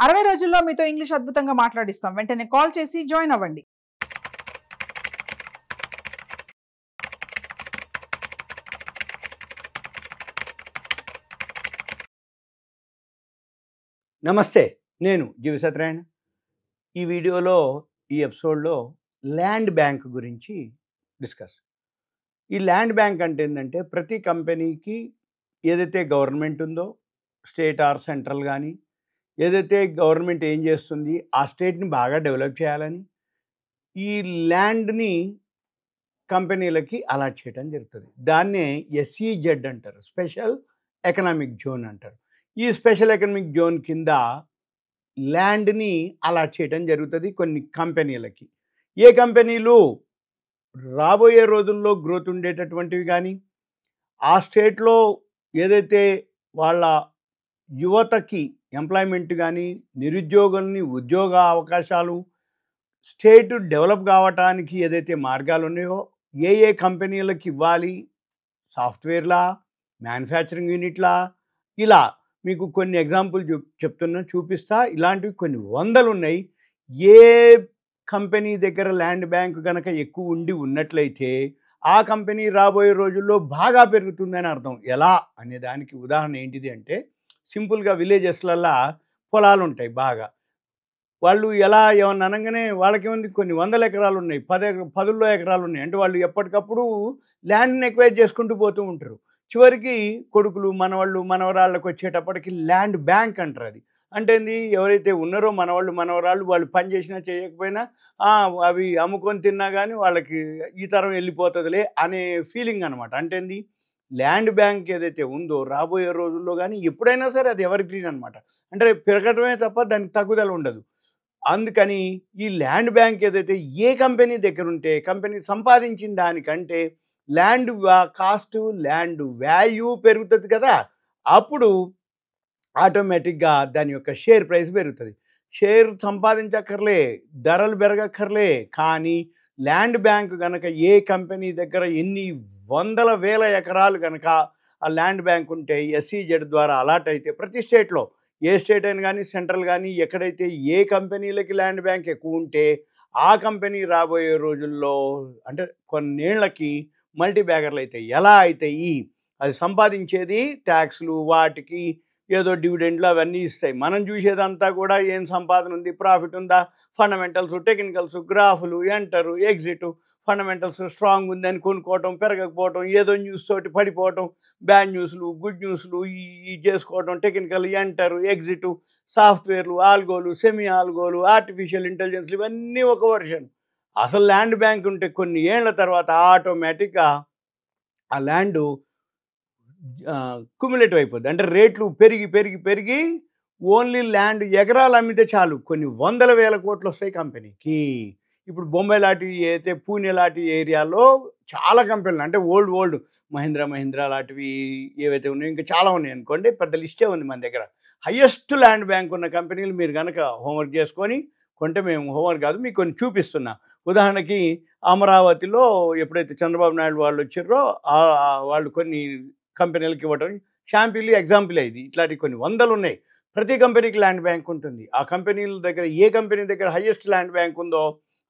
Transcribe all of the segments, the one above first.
60 రోజుల్లో మీతో ఇంగ్లీష్ అద్భుతంగా మాట్లాడిస్తాం. వెంటనే కాల్ చేసి జాయిన్ అవ్వండి. నమస్తే, నేను జీవి సత్యనారాయణ. ఈ వీడియోలో ఈ ఎపిసోడ్లో ల్యాండ్ బ్యాంక్ గురించి డిస్కస్. ఈ ల్యాండ్ బ్యాంక్ అంటే ఏంటంటే ప్రతి కంపెనీకి ఏదైతే గవర్నమెంట్ ఉందో, స్టేట్ ఆర్ సెంట్రల్ కానీ, ఏదైతే గవర్నమెంట్ ఏం చేస్తుంది ఆ స్టేట్ని బాగా డెవలప్ చేయాలని ఈ ల్యాండ్ని కంపెనీలకి అలాట్ చేయడం జరుగుతుంది. దాన్నే SEZ అంటారు, స్పెషల్ ఎకనామిక్ జోన్ అంటారు. ఈ స్పెషల్ ఎకనామిక్ జోన్ కింద ల్యాండ్ని అలాట్ చేయడం జరుగుతుంది కొన్ని కంపెనీలకి. ఏ కంపెనీలు రాబోయే రోజుల్లో గ్రోత్ ఉండేటటువంటివి కానీ, ఆ స్టేట్లో ఏదైతే వాళ్ళ యువతకి ఎంప్లాయ్మెంట్ కానీ, నిరుద్యోగుల్ని ఉద్యోగ అవకాశాలు, స్టేట్ డెవలప్ కావటానికి ఏదైతే మార్గాలు ఉన్నాయో ఏ కంపెనీలకు ఇవ్వాలి, సాఫ్ట్వేర్లా, మ్యానుఫ్యాక్చరింగ్ యూనిట్లా, ఇలా మీకు కొన్ని ఎగ్జాంపుల్ చూపిస్తా. ఇలాంటివి కొన్ని వందలు ఉన్నాయి. ఏ కంపెనీ దగ్గర ల్యాండ్ బ్యాంక్ కనుక ఎక్కువ ఉన్నట్లయితే ఆ కంపెనీ రాబోయే రోజుల్లో బాగా పెరుగుతుందని అర్థం. ఎలా అనే దానికి ఉదాహరణ ఏంటిది అంటే, సింపుల్గా విలేజెస్లల్లో పొలాలు ఉంటాయి బాగా. వాళ్ళు ఎలా ఏమన్నా అనగానే వాళ్ళకేముంది, కొన్ని వందల ఎకరాలు ఉన్నాయి, 10 ఎకరాలు ఉన్నాయి. అంటే వాళ్ళు ఎప్పటికప్పుడు ల్యాండ్ని ఎక్వైర్ చేసుకుంటూ పోతూ ఉంటారు. చివరికి కొడుకులు, మనవాళ్ళు, మనవరాళ్ళకి వచ్చేటప్పటికి ల్యాండ్ బ్యాంక్ అంటారు. అది అంటే ఏంది, ఎవరైతే ఉన్నారో మనవాళ్ళు, మనవరాళ్ళు, వాళ్ళు పని చేసినా చేయకపోయినా అవి అమ్ముకొని తిన్నా కానీ వాళ్ళకి ఈ తరం వెళ్ళిపోతుందిలే అనే ఫీలింగ్ అనమాట. అంటే ఏంది, ల్యాండ్ బ్యాంక్ ఏదైతే ఉందో రాబోయే రోజుల్లో కానీ ఎప్పుడైనా సరే అది ఎవర్ గ్రీన్ అనమాట. అంటే పెరగటమే తప్ప దానికి తగ్గుదల ఉండదు. అందుకని ఈ ల్యాండ్ బ్యాంక్ ఏదైతే ఏ కంపెనీ దగ్గర ఉంటే కంపెనీ సంపాదించిన దానికంటే ల్యాండ్ కాస్ట్, ల్యాండ్ వాల్యూ పెరుగుతుంది కదా, అప్పుడు ఆటోమేటిక్గా దాని యొక్క షేర్ ప్రైస్ పెరుగుతుంది. షేర్ సంపాదించక్కర్లే, ధరలు పెరగక్కర్లే. కానీ ల్యాండ్ బ్యాంక్ కనుక ఏ కంపెనీ దగ్గర ఎన్ని వందల వేల ఎకరాలు కనుక ఆ ల్యాండ్ బ్యాంక్ ఉంటే SEZ ద్వారా అలాట్ అయితే ప్రతి స్టేట్లో, ఏ స్టేట్ అయినా కానీ, సెంట్రల్ కానీ, ఎక్కడైతే ఏ కంపెనీలకి ల్యాండ్ బ్యాంక్ ఎక్కువ ఉంటే ఆ కంపెనీ రాబోయే రోజుల్లో అంటే కొన్నేళ్లకి మల్టీ బ్యాగర్లు అవుతాయి. ఎలా అవుతాయి, అది సంపాదించేది ట్యాక్స్లు, వాటికి ఏదో డివిడెండ్లు అవన్నీ ఇస్తాయి. మనం చూసేదంతా కూడా ఏం సంపాదన ఉంది, ప్రాఫిట్ ఉందా, ఫండమెంటల్స్, టెక్నికల్స్, గ్రాఫులు, ఎంటరు, ఎగ్జిట్. ఫండమెంటల్స్ స్ట్రాంగ్ ఉందని కొనుక్కోవటం, పెరగకపోవటం, ఏదో న్యూస్ తోటి పడిపోవటం, బ్యాడ్ న్యూస్లు, గుడ్ న్యూస్లు ఈ చేసుకోవటం, టెక్నికల్, ఎంటరు, ఎగ్జిట్, సాఫ్ట్వేర్లు, ఆల్గోలు, సెమీ ఆల్గోలు, ఆర్టిఫిషియల్ ఇంటెలిజెన్స్లు, ఇవన్నీ ఒక వర్షన్. అసలు ల్యాండ్ బ్యాంక్ ఉంటే కొన్ని ఏళ్ల తర్వాత ఆటోమేటిక్గా ఆ ల్యాండు క్యుములేటివ్ అయిపోద్ది. అంటే రేట్లు పెరిగి పెరిగి పెరిగి ఓన్లీ ల్యాండ్ ఎకరాలు అమ్మితే చాలు కొన్ని వందల వేల కోట్లు వస్తాయి కంపెనీకి. ఇప్పుడు బొంబాయి లాంటి, అయితే పూణే లాంటి ఏరియాలో చాలా కంపెనీలు, అంటే ఓల్డ్ మహీంద్రా లాంటివి ఏవైతే ఉన్నాయో ఇంకా చాలా ఉన్నాయి అనుకోండి, పెద్ద లిస్టే ఉంది మన దగ్గర. హయ్యెస్ట్ ల్యాండ్ బ్యాంక్ ఉన్న కంపెనీలు మీరు కనుక హోంవర్క్ చేసుకొని కొంటే, మేము హోంవర్క్ కాదు మీకు కొన్ని చూపిస్తున్నా. ఉదాహరణకి అమరావతిలో ఎప్పుడైతే చంద్రబాబు నాయుడు వాళ్ళు వచ్చారో వాళ్ళు కొన్ని కంపెనీలకు ఇవ్వడం షాంపిల్ ఎగ్జాంపుల్ అయింది. ఇట్లాంటి కొన్ని వందలు ఉన్నాయి. ప్రతి కంపెనీకి ల్యాండ్ బ్యాంక్ ఉంటుంది. ఆ కంపెనీల దగ్గర ఏ కంపెనీ దగ్గర హయ్యెస్ట్ ల్యాండ్ బ్యాంక్ ఉందో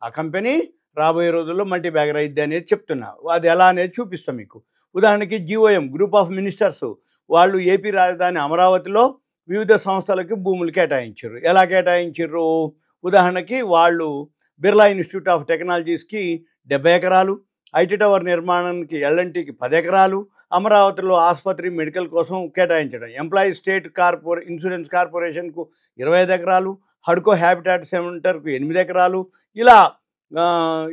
ఆ కంపెనీ రాబోయే రోజుల్లో మల్టీ బ్యాగర్ అయింది అనేది చెప్తున్నా. అది ఎలా అనేది చూపిస్తాం మీకు. ఉదాహరణకి GOM గ్రూప్ ఆఫ్ మినిస్టర్స్ వాళ్ళు ఏపీ రాజధాని అమరావతిలో వివిధ సంస్థలకు భూములు కేటాయించారు. ఎలా కేటాయించారు, ఉదాహరణకి వాళ్ళు బిర్లా ఇన్స్టిట్యూట్ ఆఫ్ టెక్నాలజీస్కి 70 ఎకరాలు, IT టవర్ నిర్మాణానికి L&Tకి 10 ఎకరాలు, అమరావతిలో ఆసుపత్రి, మెడికల్ కోసం కేటాయించడం, ఎంప్లాయీ స్టేట్ ఇన్సూరెన్స్ కార్పొరేషన్కు 25 ఎకరాలు, హడ్కో హ్యాబిటాట్ సెంటర్కు 8 ఎకరాలు. ఇలా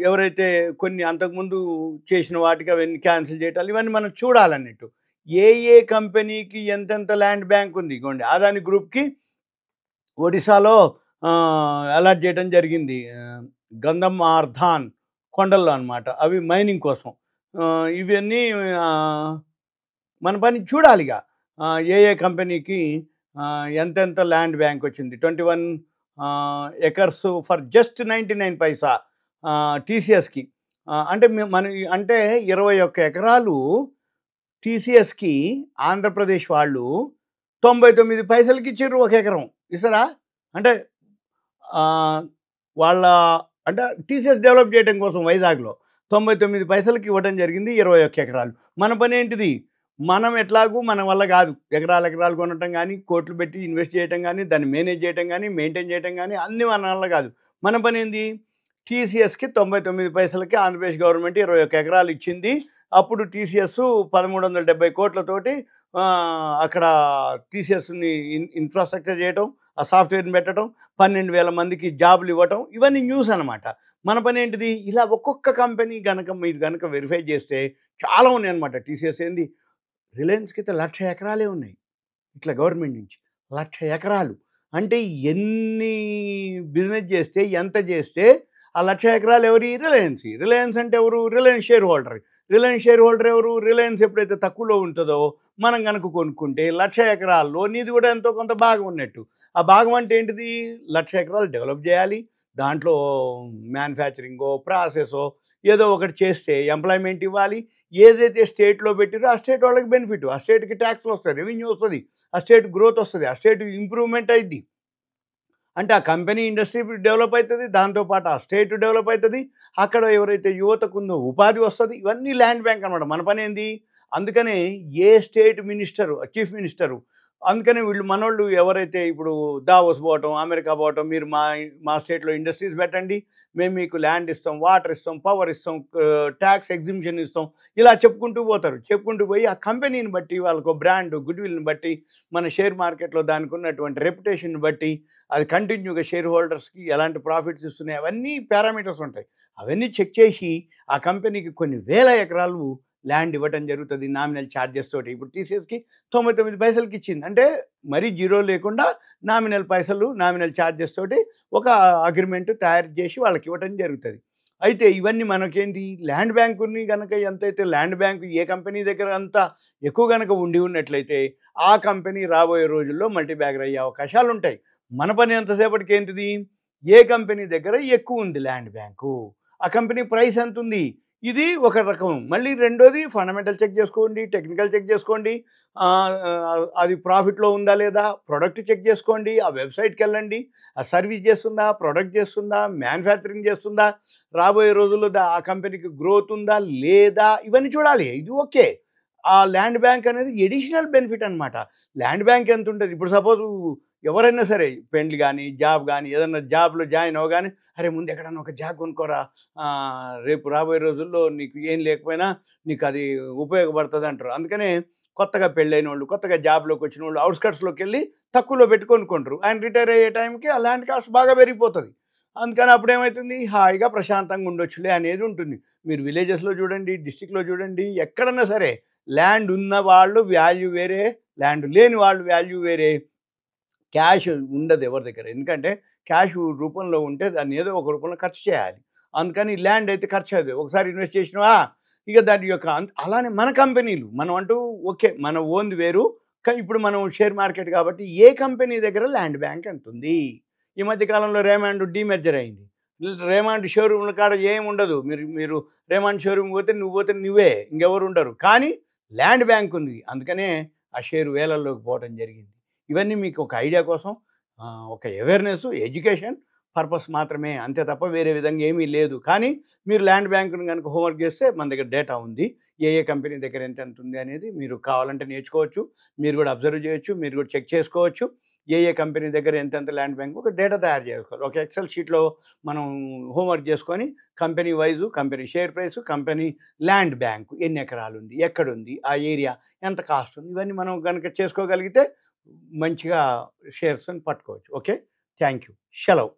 ఎవరైతే కొన్ని అంతకుముందు చేసిన వాటికి అవన్నీ క్యాన్సిల్ చేయటాలు, ఇవన్నీ మనం చూడాలన్నట్టు. ఏ కంపెనీకి ఎంతెంత ల్యాండ్ బ్యాంక్ ఉంది. ఇగోండి, అదాని గ్రూప్కి ఒడిశాలో అలాట్ చేయడం జరిగింది. గంధం ఆర్ధాన్ కొండల్లో అనమాట, అవి మైనింగ్ కోసం. ఇవన్నీ మన పని చూడాలిగా. ఏ కంపెనీకి ఎంతెంత ల్యాండ్ బ్యాంక్ వచ్చింది. 21 ఎకర్స్ ఫర్ జస్ట్ 99 పైసా TCSకి. అంటే మన అంటే 21 ఎకరాలు TCSకి ఆంధ్రప్రదేశ్ వాళ్ళు 99 పైసలకి ఇచ్చారు ఒక ఎకరం. ఇస్తారా? అంటే వాళ్ళ అంటే టీసీఎస్ డెవలప్ చేయడం కోసం వైజాగ్లో 99 పైసలకి ఇవ్వడం జరిగింది 21 ఎకరాలు. మన పని ఏంటిది? మనం ఎట్లాగూ మన వల్ల కాదు ఎకరాలు కొనటం కానీ, కోట్లు పెట్టి ఇన్వెస్ట్ చేయటం కానీ, దాన్ని మేనేజ్ చేయటం కానీ, మెయింటైన్ చేయటం కానీ అన్నీ మన వల్ల కాదు. మన పని ఏంది? టీసీఎస్కి 99 పైసలకి ఆంధ్రప్రదేశ్ గవర్నమెంట్ 21 ఎకరాలు ఇచ్చింది. అప్పుడు టీసీఎస్ 1370 కోట్లతోటి అక్కడ టీసీఎస్ని ఇన్ఫ్రాస్ట్రక్చర్ చేయటం, ఆ సాఫ్ట్వేర్ని పెట్టడం, 12,000 మందికి జాబులు ఇవ్వటం, ఇవన్నీ న్యూస్ అనమాట. మన పని ఏంటిది? ఇలా ఒక్కొక్క కంపెనీ మీరు కనుక వెరిఫై చేస్తే చాలా ఉన్నాయి అనమాట. టీసీఎస్ ఏంది, రిలయన్స్కి అయితే 1,00,000 ఎకరాలే ఉన్నాయి ఇట్లా గవర్నమెంట్ నుంచి. 1,00,000 ఎకరాలు అంటే ఎన్ని బిజినెస్ చేస్తే, ఎంత చేస్తే ఆ 1,00,000 ఎకరాలు ఎవరి? రిలయన్స్ అంటే ఎవరు? Reliance share holder. Reliance share holder ఎవరు? రిలయన్స్ ఎప్పుడైతే తక్కువలో ఉంటుందో మనం కనుక కొనుక్కుంటే 1,00,000 ఎకరాల్లో నీది కూడా ఎంతో కొంత భాగం ఉన్నట్టు. ఆ భాగం అంటే ఏంటిది? 1,00,000 ఎకరాలు డెవలప్ చేయాలి, దాంట్లో మ్యానుఫ్యాక్చరింగో ప్రాసెసో ఏదో ఒకటి చేస్తే ఎంప్లాయ్మెంట్ ఇవ్వాలి. ఏదైతే స్టేట్లో పెట్టిరో ఆ స్టేట్ వాళ్ళకి బెనిఫిట్, ఆ స్టేట్కి ట్యాక్స్లు వస్తాయి, రెవెన్యూ వస్తుంది, ఆ స్టేట్ గ్రోత్ వస్తుంది, ఆ స్టేట్ ఇంప్రూవ్మెంట్ అయింది. అంటే ఆ కంపెనీ ఇండస్ట్రీ డెవలప్ అవుతుంది, దాంతోపాటు ఆ స్టేట్ డెవలప్ అవుతుంది, అక్కడ ఎవరైతే యువతకు ఉందో ఉపాధి వస్తుంది. ఇవన్నీ ల్యాండ్ బ్యాంక్ అనమాట. మన పని ఏంది? అందుకనే ఏ స్టేట్ మినిస్టరు, చీఫ్ మినిస్టరు, అందుకనే వీళ్ళు మనోళ్ళు ఎవరైతే ఇప్పుడు దావోస్ పోవటం, అమెరికా పోవటం, మీరు మా స్టేట్లో ఇండస్ట్రీస్ పెట్టండి, మేము మీకు ల్యాండ్ ఇస్తాం, వాటర్ ఇస్తాం, పవర్ ఇస్తాం, ట్యాక్స్ ఎగ్జిబిషన్ ఇస్తాం, ఇలా చెప్పుకుంటూ పోతారు. చెప్పుకుంటూ పోయి ఆ కంపెనీని బట్టి వాళ్ళకు బ్రాండ్ గుడ్విల్ని బట్టి, మన షేర్ మార్కెట్లో దానికి ఉన్నటువంటి రెప్యుటేషన్ని బట్టి, అది కంటిన్యూగా షేర్ హోల్డర్స్కి ఎలాంటి ప్రాఫిట్స్ ఇస్తున్నాయి, అవన్నీ పారామీటర్స్ ఉంటాయి. అవన్నీ చెక్ చేసి ఆ కంపెనీకి కొన్ని వేల ఎకరాలు ల్యాండ్ ఇవ్వటం జరుగుతుంది నామినల్ ఛార్జెస్ తోటి. ఇప్పుడు టీసీఎస్కి 99 పైసలకి ఇచ్చింది అంటే మరీ జీరో లేకుండా నామినల్ పైసలు, నామినల్ ఛార్జెస్ తోటి ఒక అగ్రిమెంట్ తయారు చేసి వాళ్ళకి ఇవ్వటం జరుగుతుంది. అయితే ఇవన్నీ మనకేంటి? ల్యాండ్ బ్యాంకుని కనుక ఎంతైతే ల్యాండ్ బ్యాంకు ఏ కంపెనీ దగ్గర అంత ఎక్కువ కనుక ఉండి ఉన్నట్లయితే ఆ కంపెనీ రాబోయే రోజుల్లో మల్టీబ్యాగర్ అయ్యే అవకాశాలు ఉంటాయి. మన పని ఎంతసేపటికి ఏంటిది? ఏ కంపెనీ దగ్గర ఎక్కువ ఉంది ల్యాండ్ బ్యాంకు, ఆ కంపెనీ ప్రైస్ ఎంత ఉంది, ఇది ఒక రకం. మళ్ళీ రెండోది ఫండమెంటల్ చెక్ చేసుకోండి, టెక్నికల్ చెక్ చేసుకోండి, అది ప్రాఫిట్లో ఉందా లేదా, ప్రొడక్ట్ చెక్ చేసుకోండి, ఆ వెబ్సైట్కి వెళ్ళండి, ఆ సర్వీస్ చేస్తుందా, ప్రొడక్ట్ చేస్తుందా, మ్యానుఫ్యాక్చరింగ్ చేస్తుందా, రాబోయే రోజుల్లో ఆ కంపెనీకి గ్రోత్ ఉందా లేదా, ఇవన్నీ చూడాలి. ఇది ఓకే. ఆ ల్యాండ్ బ్యాంక్ అనేది ఎడిషనల్ బెనిఫిట్ అనమాట. ల్యాండ్ బ్యాంక్ ఎంత ఉంటుంది? ఇప్పుడు సపోజ్ ఎవరైనా సరే పెండ్లి కానీ, జాబ్ కానీ, ఏదన్నా జాబ్లో జాయిన్ అవ్వగానే అరే ముందు ఎక్కడన్నా ఒక జాబ్ కొనుక్కోరా, రేపు రాబోయే రోజుల్లో నీకు ఏం లేకపోయినా నీకు అది ఉపయోగపడుతుంది అంటారు. అందుకనే కొత్తగా పెళ్ళైన వాళ్ళు, కొత్తగా జాబ్లోకి వచ్చిన వాళ్ళు అవుట్స్కట్స్లోకి వెళ్ళి తక్కువలో పెట్టి కొనుక్కుంటారు. ఆయన రిటైర్ అయ్యే టైంకి ఆ ల్యాండ్ కాస్ట్ బాగా పెరిగిపోతుంది. అందుకని అప్పుడు ఏమవుతుంది? హాయిగా ప్రశాంతంగా ఉండొచ్చులే అనేది ఉంటుంది. మీరు విలేజెస్లో చూడండి, డిస్టిక్లో చూడండి, ఎక్కడన్నా సరే ల్యాండ్ ఉన్న వాళ్ళు వాల్యూ వేరే, ల్యాండ్ లేని వాళ్ళు వాల్యూ వేరే. క్యాష్ ఉండదు ఎవరి దగ్గర, ఎందుకంటే క్యాష్ రూపంలో ఉంటే దాన్ని ఏదో ఒక రూపంలో ఖర్చు చేయాలి. అందుకని ల్యాండ్ అయితే ఖర్చు అయ్యేది. ఒకసారి ఇన్వెస్ట్ చేసినవా ఇక దాని యొక్క అలానే మన కంపెనీలు మనం అంటూ ఓకే మన ఓన్ది వేరు. ఇప్పుడు మనం షేర్ మార్కెట్ కాబట్టి ఏ కంపెనీ దగ్గర ల్యాండ్ బ్యాంక్ ఎంత ఉంది? ఈ మధ్యకాలంలో రేమాండ్ డీమెర్జర్ అయింది. రేమాండ్ షోరూమ్ల కాడ ఏముండదు. మీరు రేమాండ్ షోరూమ్ పోతే నువ్వే, ఇంకెవరు ఉండరు. కానీ ల్యాండ్ బ్యాంక్ ఉంది, అందుకనే ఆ షేరు వేలల్లోకి పోవడం జరిగింది. ఇవన్నీ మీకు ఒక ఐడియా కోసం, ఒక అవేర్నెస్, ఎడ్యుకేషన్ పర్పస్ మాత్రమే, అంతే తప్ప వేరే విధంగా ఏమీ లేదు. కానీ మీరు ల్యాండ్ బ్యాంకుని కనుక హోంవర్క్ చేస్తే మన దగ్గర డేటా ఉంది, ఏ కంపెనీ దగ్గర ఎంత ఉంది అనేది మీరు కావాలంటే నేర్చుకోవచ్చు, మీరు కూడా అబ్జర్వ్ చేయొచ్చు, మీరు కూడా చెక్ చేసుకోవచ్చు. ఏ కంపెనీ దగ్గర ఎంతెంత ల్యాండ్ బ్యాంక్ ఒక డేటా తయారు చేసుకోవాలి. ఒక ఎక్సెల్ షీట్లో మనం హోంవర్క్ చేసుకొని company wise, company share price, company land bank ఎన్ని ఎకరాలు ఉంది, ఎక్కడుంది, ఆ ఏరియా ఎంత కాస్ట్ ఉంది, ఇవన్నీ మనం కనుక చేసుకోగలిగితే మంచిగా షేర్స్ని పట్టుకోవచ్చు. ఓకే, థ్యాంక్ యూ, సెలవు.